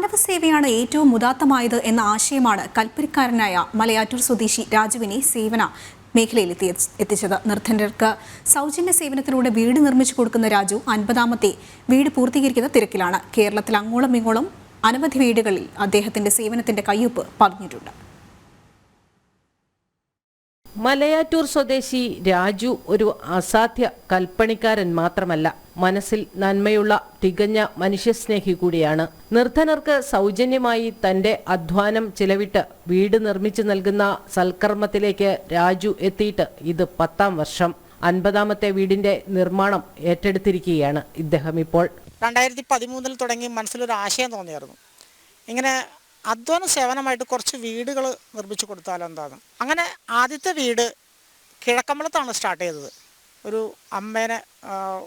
മാനവസേവയാണ് ഏറ്റവും ഉദാത്തമായത് എന്ന ആശയമാണ് കൽപ്പരിക്കാരനായ മലയാറ്റൂർ സ്വദേശി രാജുവിനെ സേവന മേഖലയിൽ എത്തിച്ചത്. നിർധനർക്ക് സൗജന്യ സേവനത്തിലൂടെ വീട് നിർമ്മിച്ചു കൊടുക്കുന്ന രാജു 50ാമത്തെ വീട് പൂർത്തീകരിക്കുന്ന തിരക്കിലാണ്. കേരളത്തിൽ അങ്ങോളം ഇങ്ങോളം അനവധി വീടുകളിൽ അദ്ദേഹത്തിന്റെ സേവനത്തിന്റെ കയ്യൊപ്പ് പതിഞ്ഞിട്ടുണ്ട്. മലയാറ്റൂർ സ്വദേശി രാജു ഒരു അസാധ്യ കൽപ്പണിക്കാരൻ മാത്രമല്ല, മനസ്സിൽ നന്മയുള്ള തികഞ്ഞ മനുഷ്യസ്നേഹി കൂടിയാണ്. നിർധനർക്ക് സൗജന്യമായി തന്റെ അധ്വാനം ചിലവിട്ട് വീട് നിർമ്മിച്ചു നൽകുന്ന സൽക്കർമ്മത്തിലേക്ക് രാജു എത്തിയിട്ട് ഇത് 10ാം വർഷം. 50ാമത്തെ വീടിന്റെ നിർമ്മാണം ഏറ്റെടുത്തിരിക്കുകയാണ് ഇദ്ദേഹം ഇപ്പോൾ. 2013 തുടങ്ങി മനസ്സിലൊരു ആശയം തോന്നിയായിരുന്നു, ഇങ്ങനെ അധ്വാന സേവനമായിട്ട് കുറച്ച് വീടുകൾ നിർമ്മിച്ചു കൊടുത്താലോ എന്താണ്. അങ്ങനെ ആദ്യത്തെ വീട് കിഴക്കമ്പലത്താണ് സ്റ്റാർട്ട് ചെയ്തത്. ഒരു അമ്മേനെ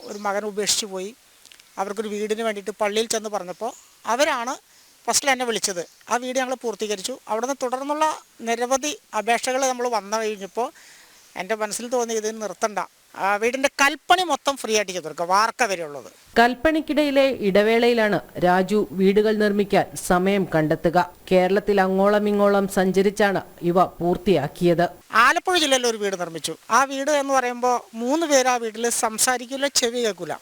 ഒരു മകൻ ഉപേക്ഷിച്ച് പോയി, അവർക്കൊരു വീടിന് വേണ്ടിയിട്ട് പള്ളിയിൽ ചെന്ന് പറഞ്ഞപ്പോൾ അവരാണ് ഫസ്റ്റിൽ എന്നെ വിളിച്ചത്. ആ വീട് ഞങ്ങൾ പൂർത്തീകരിച്ചു. അവിടെ നിന്ന് തുടർന്നുള്ള നിരവധി അപേക്ഷകൾ നമ്മൾ വന്നു കഴിഞ്ഞപ്പോൾ എൻ്റെ മനസ്സിൽ തോന്നി ഇത് നിർത്തണ്ട, വീടിൻ്റെ കൽപ്പണി മൊത്തം ഫ്രീ ആയിട്ട് ചെയ്തു കൊടുക്കുക, വാർക്ക വരെയുള്ളത്. കൽപ്പണിക്കിടയിലെ ഇടവേളയിലാണ് രാജു വീടുകൾ നിർമ്മിക്കാൻ സമയം കണ്ടെത്തുക. കേരളത്തിൽ അങ്ങോളം ഇങ്ങോളം സഞ്ചരിച്ചാണ് ഇവ പൂർത്തിയാക്കിയത്. ആലപ്പുഴ ജില്ലയിൽ ഒരു വീട് നിർമ്മിച്ചു. ആ വീട് എന്ന് പറയുമ്പോൾ 3 പേര് ആ വീട്ടിൽ സംസാരിക്കില്ല, ചെവി കേൾക്കില്ല.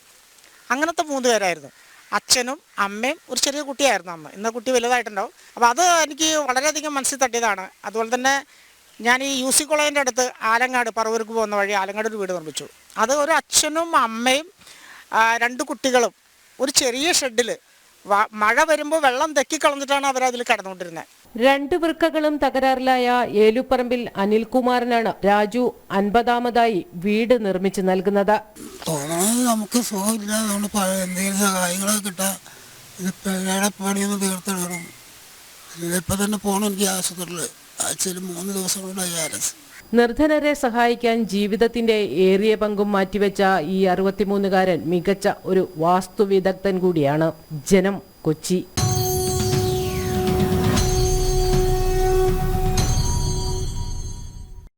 അങ്ങനത്തെ 3 പേരായിരുന്നു. അച്ഛനും അമ്മയും ഒരു ചെറിയ കുട്ടിയായിരുന്നു അന്ന്. ഇന്ന കുട്ടി വലുതായിട്ടുണ്ടാവും. അപ്പോൾ അത് എനിക്ക് വളരെയധികം മനസ്സിൽ തട്ടിയതാണ്. അതുപോലെ തന്നെ ഞാൻ ഈ UC കോളേജിൻ്റെ അടുത്ത് ആലങ്ങാട് പറവൂർക്ക് പോകുന്ന വഴി ആലങ്ങാട് ഒരു വീട് നിർമ്മിച്ചു. അത് ഒരു അച്ഛനും അമ്മയും 2 കുട്ടികളും ഒരു ചെറിയ ഷെഡിൽ മഴ വരുമ്പോൾ വെള്ളം തെക്കിക്കളഞ്ഞിട്ടാണ് അവരതിൽ കിടന്നുകൊണ്ടിരുന്നത്. 2 വൃക്കകളും തകരാറിലായ ഏലുപറമ്പിൽ അനിൽകുമാറിനാണ് രാജു 50ാമതായി വീട് നിർമ്മിച്ചു നൽകുന്നത്. നമുക്ക് സുഖമില്ല, അതുകൊണ്ട് എന്തെങ്കിലും സഹായങ്ങളൊക്കെ കിട്ടാൻ പണിയൊന്ന് തീർത്തിടണം. ഇപ്പം തന്നെ പോകണം എനിക്ക് ആശുപത്രിയിൽ. ആഴ്ചയിൽ 3 ദിവസം കൊണ്ട് IRS. നിർധനരെ സഹായിക്കാൻ ജീവിതത്തിന്റെ ഏറിയ പങ്കും മാറ്റിവെച്ച ഈ 63കാരൻ മികച്ച ഒരു വാസ്തുവിദഗ്ധൻ കൂടിയാണ്. ജനം, കൊച്ചി.